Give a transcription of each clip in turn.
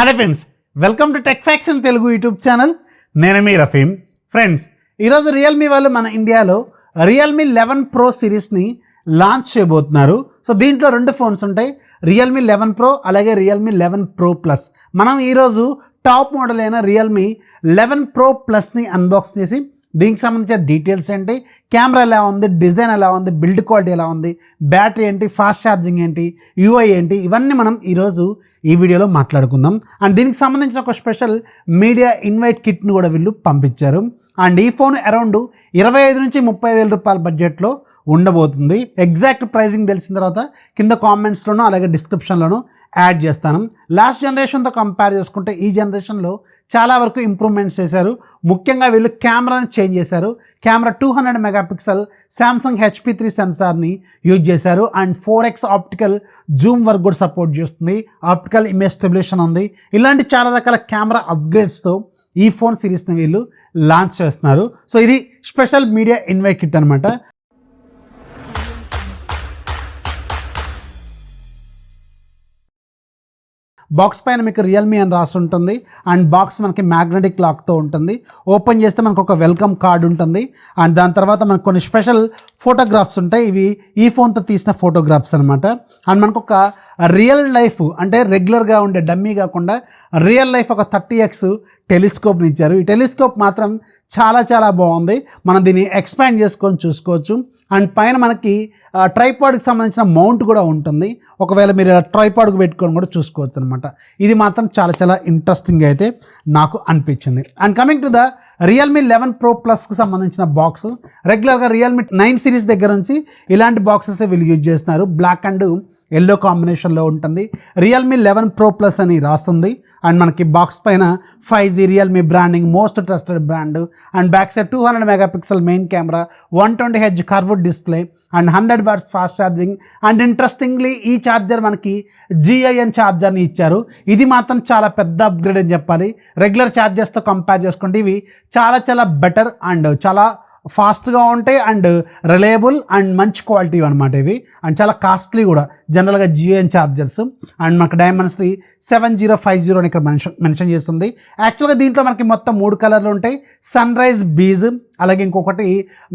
Hello friends, welcome to tech facts in Telugu YouTube channel. నేను మీ Rafeem. Friends, ఈరోజు Realme వాళ్ళు మన ఇండియాలో రియల్మీ 11 ప్రో సిరీస్ని లాంచ్ చేయబోతున్నారు. సో దీంట్లో రెండు ఫోన్స్ ఉంటాయి, రియల్మీ 11 ప్రో అలాగే రియల్మీ 11 ప్రో ప్లస్. మనం ఈరోజు టాప్ మోడల్ అయిన రియల్మీ 11 ప్రో ప్లస్ని అన్బాక్స్ చేసి దీనికి సంబంధించిన డీటెయిల్స్ ఏంటి, కెమెరా ఎలా ఉంది, డిజైన్ ఎలా ఉంది, బిల్డ్ క్వాలిటీ ఎలా ఉంది, బ్యాటరీ ఏంటి, ఫాస్ట్ ఛార్జింగ్ ఏంటి, యూఐ ఏంటి, ఇవన్నీ మనం ఈరోజు ఈ వీడియోలో మాట్లాడుకుందాం. అండ్ దీనికి సంబంధించిన ఒక స్పెషల్ మీడియా ఇన్వైట్ కిట్ను కూడా వీళ్ళు పంపించారు. అండ్ ఈ ఫోన్ అరౌండ్ 25 నుంచి 30,000 రూపాయల బడ్జెట్లో ఉండబోతుంది. ఎగ్జాక్ట్ ప్రైజింగ్ తెలిసిన తర్వాత కింద కామెంట్స్లోనూ అలాగే డిస్క్రిప్షన్లోనూ యాడ్ చేస్తాను. లాస్ట్ జనరేషన్తో కంపేర్ చేసుకుంటే ఈ జనరేషన్లో చాలా వరకు ఇంప్రూవ్మెంట్స్ చేశారు. ముఖ్యంగా వీళ్ళు కెమెరాని చేంజ్ చేశారు. కెమెరా 200 మెగాపిక్సెల్ శాంసంగ్ HP3 సెన్సార్ని యూజ్ చేశారు. And 4x optical zoom work కూడా సపోర్ట్ చేస్తుంది. ఆప్టికల్ ఇమేజ్ స్టెబిలేషన్ ఉంది. ఇలాంటి చాలా రకాల కెమెరా అప్గ్రేడ్స్తో ఈ ఫోన్ సిరీస్ని వీళ్ళు లాంచ్ చేస్తున్నారు. సో ఇది స్పెషల్ మీడియా ఇన్వైట్ కిట్ అనమాట. బాక్స్ పైన మీకు రియల్మీ అని రాసి ఉంటుంది. అండ్ బాక్స్ మనకి మ్యాగ్నెటిక్ లాక్తో ఉంటుంది. ఓపెన్ చేస్తే మనకు ఒక వెల్కమ్ కార్డ్ ఉంటుంది. అండ్ దాని తర్వాత మనకు కొన్ని స్పెషల్ ఫోటోగ్రాఫ్స్ ఉంటాయి. ఇవి ఈ ఫోన్తో తీసిన ఫోటోగ్రాఫ్స్ అనమాట. అండ్ మనకు ఒక రియల్ లైఫ్ అంటే రెగ్యులర్గా ఉండే డమ్మీ కాకుండా రియల్ లైఫ్ ఒక 30x టెలిస్కోప్ని ఇచ్చారు. ఈ టెలిస్కోప్ మాత్రం చాలా చాలా బాగుంది. మనం దీన్ని ఎక్స్పాండ్ చేసుకొని చూసుకోవచ్చు. అండ్ పైన మనకి ట్రైపాడ్కి సంబంధించిన మౌంట్ కూడా ఉంటుంది. ఒకవేళ మీరు ట్రైపాడ్కి పెట్టుకొని కూడా చూసుకోవచ్చు అనమాట. ఇది మాత్రం చాలా చాలా ఇంట్రెస్టింగ్ అయితే నాకు అనిపించింది. And coming to the Realme 11 pro ప్లస్కి సంబంధించిన బాక్స్, రెగ్యులర్గా రియల్మీ 9 సిరీస్ దగ్గర నుంచి ఇలాంటి బాక్సెస్ వీళ్ళు యూజ్ చేస్తున్నారు. బ్లాక్ అండ్ ఎల్లో కాంబినేషన్లో ఉంటుంది. రియల్మీ 11 ప్రో ప్లస్ అని రాస్తుంది. అండ్ మనకి బాక్స్ పైన 5G Realme branding, most trusted brand. And back side 200 megapixel main camera, 120Hz curved display and 100 watts fast charging. And interestingly ఈ charger మనకి GIN ఛార్జర్ని ఇచ్చారు. ఇది మాత్రం చాలా పెద్ద అప్గ్రేడ్ అని చెప్పాలి. రెగ్యులర్ ఛార్జర్స్తో కంపేర్ చేసుకుంటే ఇవి చాలా చాలా బెటర్ అండ్ చాలా ఫాస్ట్గా ఉంటాయి అండ్ రిలయబుల్ అండ్ మంచి క్వాలిటీ అనమాట ఇవి. అండ్ చాలా కాస్ట్లీ కూడా జనరల్గా GIN ఛార్జర్స్. అండ్ మనకు డైమెన్సిటీ 7050 అని ఇక్కడ మెన్షన్ చేస్తుంది. యాక్చువల్గా దీంట్లో మనకి మొత్తం 3 కలర్లు ఉంటాయి. సన్ రైజ్ బీజ్, అలాగే ఇంకొకటి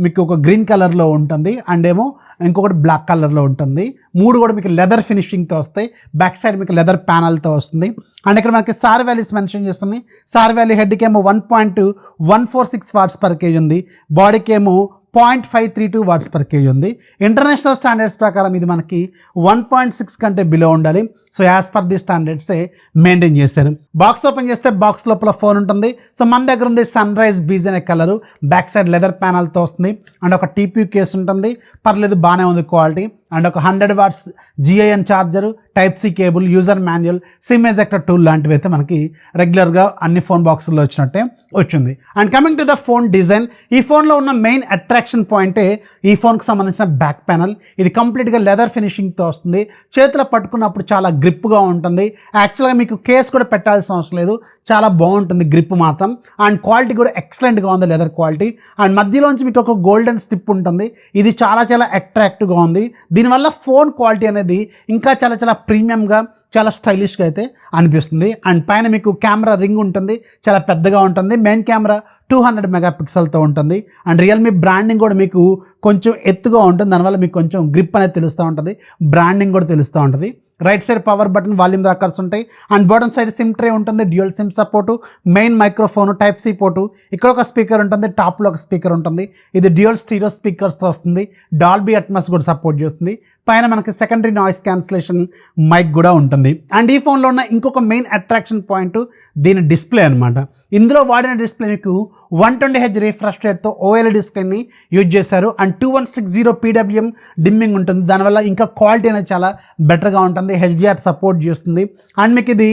మీకు ఒక గ్రీన్ కలర్లో ఉంటుంది, అండ్ ఏమో ఇంకొకటి బ్లాక్ కలర్లో ఉంటుంది. 3 కూడా మీకు లెదర్ ఫినిషింగ్తో వస్తాయి. బ్యాక్ సైడ్ మీకు లెదర్ ప్యానల్తో వస్తుంది. అండ్ ఇక్కడ మనకి స్టార్ వాల్యూస్ మెన్షన్ చేస్తుంది. స్టార్ వాల్యూ హెడ్కి ఏమో 1.146 వాట్స్ పర్ కేజీ ఉంది. బాడీకి ఏమో 0.532 వాట్స్ పర్ కేజీ ఉంది. ఇంటర్నేషనల్ స్టాండర్డ్స్ ప్రకారం ఇది మనకి 1.6 కంటే బిలో ఉండాలి. సో యాజ్ పర్ ది స్టాండర్డ్సే మెయింటైన్ చేశారు. బాక్స్ ఓపెన్ చేస్తే బాక్స్ లోపల ఫోన్ ఉంటుంది. సో మన దగ్గర ఉంది సన్ రైజ్ బీజ్ అనే కలరు. బ్యాక్ సైడ్ లెదర్ ప్యానల్తో వస్తుంది. అండ్ ఒక TPU కేస్ ఉంటుంది. పర్లేదు, బాగానే ఉంది క్వాలిటీ. అండ్ ఒక 100 watts GIN charger, Type-C cable, user manual, sim ejector tool లాంటివి అయితే మనకి రెగ్యులర్గా అన్ని ఫోన్ బాక్సుల్లో వచ్చినట్టే వచ్చింది. And coming to the phone design, ఈ ఫోన్లో ఉన్న మెయిన్ అట్రాక్షన్ పాయింటే ఈ ఫోన్కి సంబంధించిన బ్యాక్ ప్యానల్. ఇది కంప్లీట్గా లెదర్ ఫినిషింగ్తో వస్తుంది. చేతిలో పట్టుకున్నప్పుడు చాలా గ్రిప్గా ఉంటుంది. యాక్చువల్గా మీకు కేస్ కూడా పెట్టాల్సిన అవసరం లేదు, చాలా బాగుంటుంది గ్రిప్ మాత్రం. అండ్ క్వాలిటీ కూడా ఎక్సలెంట్గా ఉంది, లెదర్ క్వాలిటీ. అండ్ మధ్యలోంచి మీకు ఒక గోల్డెన్ స్టిప్ ఉంటుంది. ఇది చాలా చాలా అట్రాక్టివ్గా ఉంది. దీనివల్ల ఫోన్ క్వాలిటీ అనేది ఇంకా చాలా చాలా ప్రీమియంగా, చాలా స్టైలిష్గా అయితే అనిపిస్తుంది. అండ్ పైన మీకు కెమెరా రింగ్ ఉంటుంది, చాలా పెద్దగా ఉంటుంది. మెయిన్ కెమెరా 200 మెగాపిక్సెల్తో ఉంటుంది. అండ్ రియల్మీ బ్రాండింగ్ కూడా మీకు కొంచెం ఎత్తుగా ఉంటుంది. దానివల్ల మీకు కొంచెం గ్రిప్ అనేది తెలుస్తూ ఉంటుంది, బ్రాండింగ్ కూడా తెలుస్తూ ఉంటుంది. Right side power button, volume rockers ఉంటాయి. And bottom side SIM tray ఉంటుంది, dual SIM support, main microphone, Type-C port, ఇక్కడ ఒక స్పీకర్ ఉంటుంది, టాప్లో ఒక స్పీకర్ ఉంటుంది. ఇది డ్యూయల్ స్టీరియో స్పీకర్స్తో వస్తుంది. డాల్బీ అట్మాస్ కూడా సపోర్ట్ చేస్తుంది. పైన మనకి సెకండరీ నాయిస్ క్యాన్సిలేషన్ మైక్ కూడా ఉంటుంది. అండ్ ఈ ఫోన్లో ఉన్న ఇంకొక మెయిన్ అట్రాక్షన్ పాయింట్ దీని డిస్ప్లే అనమాట. ఇందులో వాడిన డిస్ప్లే మీకు 120Hz రిఫ్రెష్ రేట్తో OLED డిస్ప్లేని యూజ్ చేశారు. అండ్ 2160 PWM డిమ్మింగ్ ఉంటుంది. దానివల్ల ఇంకా క్వాలిటీ అనేది చాలా బెటర్గా ఉంటుంది. HDR సపోర్ట్ చేస్తుంది. అండ్ మీకు ఇది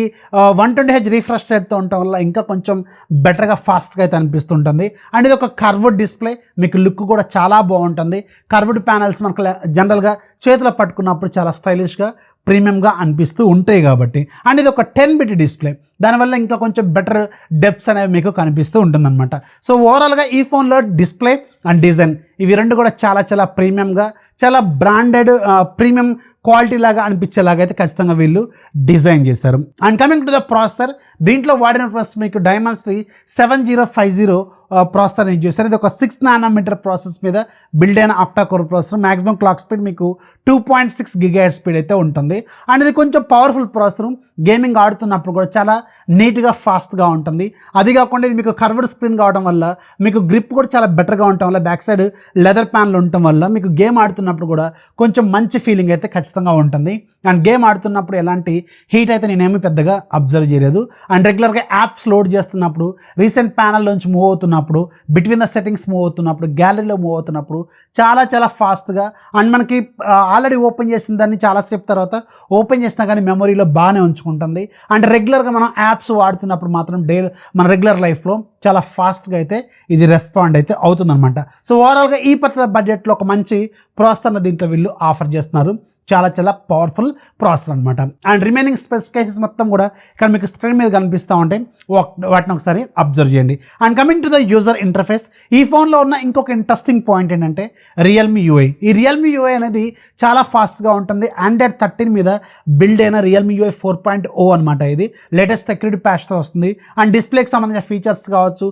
120Hz రిఫ్రెష్ రేట్తో ఉండటం వల్ల ఇంకా కొంచెం బెటర్గా ఫాస్ట్గా అయితే అనిపిస్తుంటుంది. అండ్ ఇది ఒక కర్వ్డ్ డిస్ప్లే, మీకు లుక్ కూడా చాలా బాగుంటుంది. కర్వ్డ్ ప్యానల్స్ మనకు జనరల్గా చేతిలో పట్టుకున్నప్పుడు చాలా స్టైలిష్గా ప్రీమియంగా అనిపిస్తూ ఉంటాయి కాబట్టి. అండ్ ఇది ఒక 10-bit డిస్ప్లే, దానివల్ల ఇంకా కొంచెం బెటర్ డెప్త్స్ అనేవి మీకు కనిపిస్తూ ఉంటుందన్నమాట. సో ఓవరాల్గా ఈ ఫోన్లో డిస్ప్లే అండ్ డిజైన్ ఇవి రెండు కూడా చాలా చాలా ప్రీమియంగా, చాలా బ్రాండెడ్ ప్రీమియం క్వాలిటీ లాగా అనిపించేలాగా అయితే ఖచ్చితంగా వీళ్ళు డిజైన్ చేశారు. And coming to the processor, దీంట్లో వాడిన ప్రాసెసర్ మీకు డైమండ్స్ది 7050 ప్రాసెసర్ యూజ్ చేస్తారు. ఇది ఒక 6 nm ప్రాసెస్ మీద బిల్డ్ అయిన octa core processor. Maximum clock speed మీకు 2.6 GHz స్పీడ్ అయితే ఉంటుంది. అండ్ ఇది కొంచెం పవర్ఫుల్ ప్రాసెసర్, గేమింగ్ ఆడుతున్నప్పుడు కూడా చాలా నీట్గా ఫాస్ట్గా ఉంటుంది. అది కాకుండా ఇది మీకు కర్వ్డ్ స్క్రీన్ కావడం వల్ల మీకు గ్రిప్ కూడా చాలా బెటర్గా ఉండటం వల్ల, బ్యాక్ సైడ్ లెదర్ ప్యాన్లు ఉండటం వల్ల మీకు గేమ్ ఆడుతున్నప్పుడు కూడా కొంచెం మంచి ఫీలింగ్ అయితే ఖచ్చితంగా ఉంటుంది. అండ్ గేమ్ ఆడుతున్నప్పుడు ఎలాంటి హీట్ అయితే నేనేమి పెద్దగా అబ్జర్వ్ చేయలేదు. అండ్ రెగ్యులర్గా యాప్స్ లోడ్ చేస్తున్నప్పుడు, రీసెంట్ ప్యానల్లోంచి మూవ్ అవుతున్నప్పుడు, బిట్వీన్ ద సెట్టింగ్స్ మూవ్ అవుతున్నప్పుడు, గ్యాలరీలో మూవ్ అవుతున్నప్పుడు చాలా చాలా ఫాస్ట్గా, అండ్ మనకి ఆల్రెడీ ఓపెన్ చేసిన దాన్ని చాలాసేపు తర్వాత ఓపెన్ చేసినా కానీ మెమొరీలో బాగానే ఉంచుకుంటుంది. అండ్ రెగ్యులర్గా మనం యాప్స్ వాడుతున్నప్పుడు మాత్రం మన రెగ్యులర్ లైఫ్లో చాలా ఫాస్ట్గా అయితే ఇది రెస్పాండ్ అయితే అవుతుందన్నమాట. సో ఓవరాల్గా ఈ పర్టికులర్ బడ్జెట్లో ఒక మంచి ప్రాసెసర్ని దీంట్లో వీళ్ళు ఆఫర్ చేస్తున్నారు. చాలా చాలా పవర్ఫుల్ ప్రాసెసర్ అనమాట. అండ్ రిమైనింగ్ స్పెసిఫికేషన్స్ మొత్తం కూడా ఇక్కడ మీకు స్క్రీన్ మీద కనిపిస్తూ ఉంటాయి, వాటిని ఒకసారి అబ్జర్వ్ చేయండి. And coming to the user interface, ఈ ఫోన్లో ఉన్న ఇంకొక ఇంట్రెస్టింగ్ పాయింట్ ఏంటంటే Realme UI. ఈ Realme UI అనేది చాలా ఫాస్ట్గా ఉంటుంది. Android 13 మీద బిల్డ్ అయిన Realme UI 4.0 అనమాట. ఇది లేటెస్ట్ సెక్యూరిటీ ప్యాచ్తో వస్తుంది. అండ్ డిస్ప్లేకి సంబంధించిన ఫీచర్స్ కావచ్చు,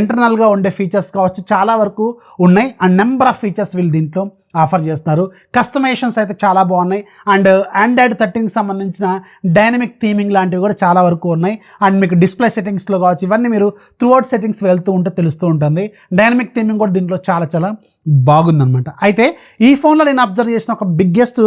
ఇంటర్నల్గా ఉండే ఫీచర్స్ కావచ్చు, చాలా వరకు ఉన్నాయి. అండ్ నెంబర్ ఆఫ్ ఫీచర్స్ వీళ్ళు దీంట్లో ఆఫర్ చేస్తున్నారు. కస్టమైజేషన్స్ అయితే చాలా బాగున్నాయి. అండ్ Android 13కి సంబంధించిన డైనమిక్ థీమింగ్ లాంటివి కూడా చాలా వరకు ఉన్నాయి. అండ్ మీకు డిస్ప్లే సెట్టింగ్స్లో కావచ్చు, ఇవన్నీ మీరు త్రూఅవుట్ సెట్టింగ్స్ వెళ్తూ ఉంటే తెలుస్తూ ఉంటుంది. డైనమిక్ థీమింగ్ కూడా దీంట్లో చాలా చాలా బాగుందనమాట. అయితే ఈ ఫోన్లో నేను అబ్జర్వ్ చేసిన ఒక బిగ్గెస్ట్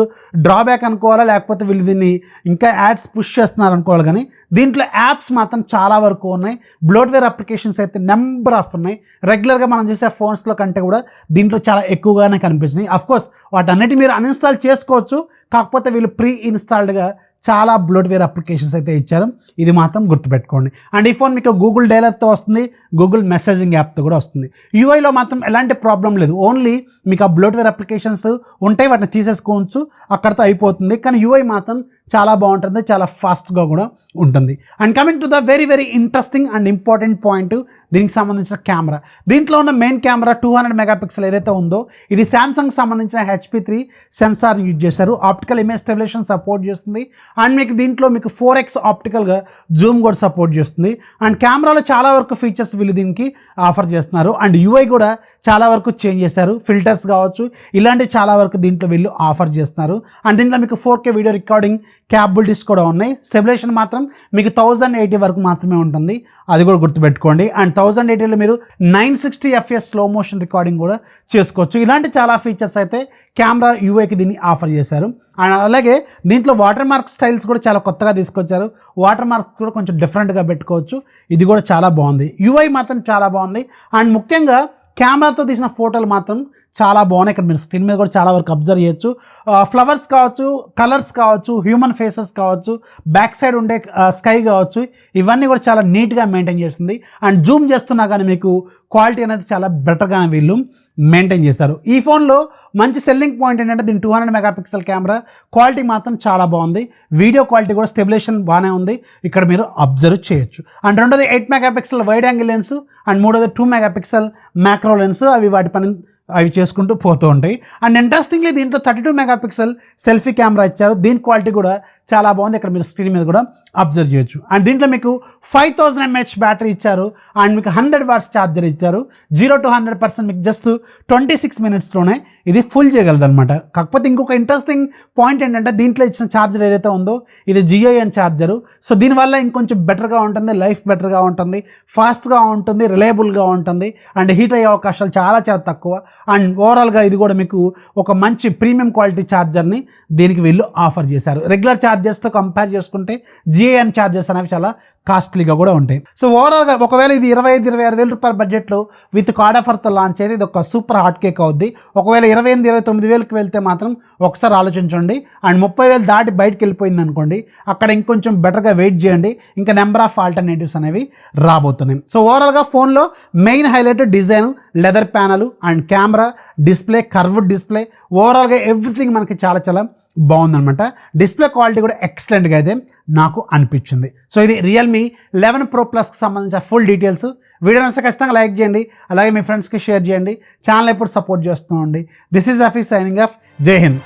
డ్రాబ్యాక్ అనుకోవాలా, లేకపోతే వీళ్ళు దీన్ని ఇంకా యాడ్స్ పుష్ చేస్తున్నారు అనుకోవాలి, కానీ దీంట్లో యాప్స్ మాత్రం చాలా వరకు ఉన్నాయి. బ్లోట్వేర్ అప్లికేషన్స్ అయితే నెంబర్ ఆఫ్ ఉన్నాయి. రెగ్యులర్గా మనం చూసే ఫోన్స్లో కంటే కూడా దీంట్లో చాలా ఎక్కువగానే కనిపించినాయి. అఫ్కోర్స్ వాటన్నిటి మీరు అన్ఇన్స్టాల్ చేసుకోవచ్చు, కాకపోతే వీళ్ళు ప్రీ ఇన్స్టాల్డ్గా చాలా బ్లోట్వేర్ అప్లికేషన్స్ అయితే ఇచ్చారు. ఇది మాత్రం గుర్తుపెట్టుకోండి. అండ్ ఈ ఫోన్ మీకు గూగుల్ డైలర్తో వస్తుంది, గూగుల్ మెసేజింగ్ యాప్తో కూడా వస్తుంది. యూఐలో మాత్రం ఎలాంటి ప్రాబ్లం లేదు. ఓన్లీ మీకు ఆ బ్లోట్వేర్ అప్లికేషన్స్ ఉంటాయి, వాటిని తీసేసుకోవచ్చు, అక్కడితో అయిపోతుంది. కానీ యూఐ మాత్రం చాలా బాగుంటుంది, చాలా ఫాస్ట్గా కూడా ఉంటుంది. And coming to the very very interesting and important point, దీనికి సంబంధించిన కెమెరా. దీంట్లో ఉన్న మెయిన్ కెమెరా 200 మెగాపిక్సెల్ ఏదైతే ఉందో, ఇది శాంసంగ్ సంబంధించిన HP3 సెన్సార్ యూజ్ చేశారు. ఆప్టికల్ ఇమేజ్ స్టెబిలైజేషన్ సపోర్ట్ చేస్తుంది. అండ్ మీకు దీంట్లో మీకు 4x ఆప్టికల్గా జూమ్ కూడా సపోర్ట్ చేస్తుంది. అండ్ కెమెరాలో చాలా వరకు ఫీచర్స్ వీళ్ళు దీనికి ఆఫర్ చేస్తున్నారు. అండ్ యూఐ కూడా చాలా వరకు చేంజ్ చేశారు. ఫిల్టర్స్ కావచ్చు, ఇలాంటివి చాలా వరకు దీంట్లో వీళ్ళు ఆఫర్ చేస్తున్నారు. అండ్ దీంట్లో మీకు 4K వీడియో రికార్డింగ్ క్యాపబిలిటీస్ కూడా ఉన్నాయి. స్టెబిలైజేషన్ మాత్రం మీకు 1080 వరకు మాత్రమే ఉంటుంది, అది కూడా గుర్తుపెట్టుకోండి. అండ్ 1080లో మీరు 960 FPS స్లో మోషన్ రికార్డింగ్ కూడా చేసుకోవచ్చు. ఇలాంటి చాలా ఫీచర్స్ అయితే కెమెరా యూఐకి దీన్ని ఆఫర్ చేశారు. అండ్ అలాగే దీంట్లో వాటర్ మార్క్ స్టైల్స్ కూడా చాలా కొత్తగా తీసుకొచ్చారు. వాటర్ మార్క్స్ కూడా కొంచెం డిఫరెంట్గా పెట్టుకోవచ్చు, ఇది కూడా చాలా బాగుంది. యూఐ మాత్రం చాలా బాగుంది. అండ్ ముఖ్యంగా కెమెరాతో తీసిన ఫోటోలు మాత్రం చాలా బాగున్నాయి. ఇక్కడ మీరు స్క్రీన్ మీద కూడా చాలా వరకు అబ్జర్వ్ చేయొచ్చు. ఫ్లవర్స్ కావచ్చు, కలర్స్ కావచ్చు, హ్యూమన్ ఫేసెస్ కావచ్చు, బ్యాక్ సైడ్ ఉండే స్కై కావచ్చు, ఇవన్నీ కూడా చాలా నీట్గా మెయింటైన్ చేస్తుంది. అండ్ జూమ్ చేస్తున్నా కానీ మీకు క్వాలిటీ అనేది చాలా బెటర్గానే వీళ్ళు మెయింటైన్ చేస్తారు. ఈ ఫోన్లో మంచి సెల్లింగ్ పాయింట్ ఏంటంటే దీని 200 మెగాపిక్సెల్ కెమెరా క్వాలిటీ మాత్రం చాలా బాగుంది. వీడియో క్వాలిటీ కూడా స్టెబిలైజేషన్ బాగానే ఉంది, ఇక్కడ మీరు అబ్జర్వ్ చేయొచ్చు. అండ్ రెండోది 8 megapixel wide angle lens, and మూడోది 2 మెగాపిక్సెల్ మ్యాక్రో లెన్స్. అవి వాటి పని అవి చేసుకుంటూ పోతూ ఉంటాయి. అండ్ ఇంట్రెస్టింగ్లీ దీంట్లో 32 మెగాపిక్సెల్ సెల్ఫీ కెమెరా ఇచ్చారు. దీని క్వాలిటీ కూడా చాలా బాగుంది, ఇక్కడ మీరు స్క్రీన్ మీద కూడా అబ్జర్వ్ చేయొచ్చు. అండ్ దీంట్లో మీకు 5000 mAh బ్యాటరీ ఇచ్చారు. అండ్ మీకు 100 వాట్స్ ఛార్జర్ ఇచ్చారు. 0 to 100% మీకు జస్ట్ 26 minutesలోనే ఇది ఫుల్ చేయగలదు అనమాట. కాకపోతే ఇంకొక ఇంట్రెస్టింగ్ పాయింట్ ఏంటంటే దీంట్లో ఇచ్చిన ఛార్జర్ ఏదైతే ఉందో ఇది GIN ఛార్జరు. సో దీనివల్ల ఇంకొంచెం బెటర్గా ఉంటుంది, లైఫ్ బెటర్గా ఉంటుంది, ఫాస్ట్గా ఉంటుంది, రిలయబుల్గా ఉంటుంది. అండ్ హీట్ అయ్యే అవకాశాలు చాలా చాలా తక్కువ. అండ్ ఓవరాల్గా ఇది కూడా మీకు ఒక మంచి ప్రీమియం క్వాలిటీ ఛార్జర్ని దీనికి వీళ్ళు ఆఫర్ చేశారు. రెగ్యులర్ ఛార్జర్స్తో కంపేర్ చేసుకుంటే GIN ఛార్జర్స్ అనేవి చాలా కాస్ట్లీగా కూడా ఉంటాయి. సో ఓవరాల్గా ఒకవేళ ఇది 25-26 వేల రూపాయల బడ్జెట్లో విత్ కార్డ్ ఆఫర్తో లాంచ్ అయితే ఇది ఒక సూపర్ హాట్ కేక్ అవుద్ది. ఒకవేళ 28-29 వేలకు వెళ్తే మాత్రం ఒకసారి ఆలోచించండి. అండ్ 30,000 దాటి బయటకు వెళ్ళిపోయింది అనుకోండి, అక్కడ ఇంకొంచెం బెటర్గా వెయిట్ చేయండి, ఇంకా నెంబర్ ఆఫ్ ఆల్టర్నేటివ్స్ అనేవి రాబోతున్నాయి. సో ఓవరాల్గా ఫోన్లో main highlight design, leather panel and camera, display, curved display, ఓవరాల్గా ఎవ్రీథింగ్ మనకి చాలా చాలా బాగుందనమాట. డిస్ప్లే క్వాలిటీ కూడా ఎక్సలెంట్గా అయితే నాకు అనిపించింది. సో ఇది రియల్మీ 11 Pro Plusకి సంబంధించిన ఫుల్ డీటెయిల్స్. వీడియో నచ్చితే ఖచ్చితంగా లైక్ చేయండి, అలాగే మీ ఫ్రెండ్స్కి షేర్ చేయండి. ఛానల్ ఎప్పుడు సపోర్ట్ చేస్తూ ఉండండి. This is Rafi signing off. జై హింద్.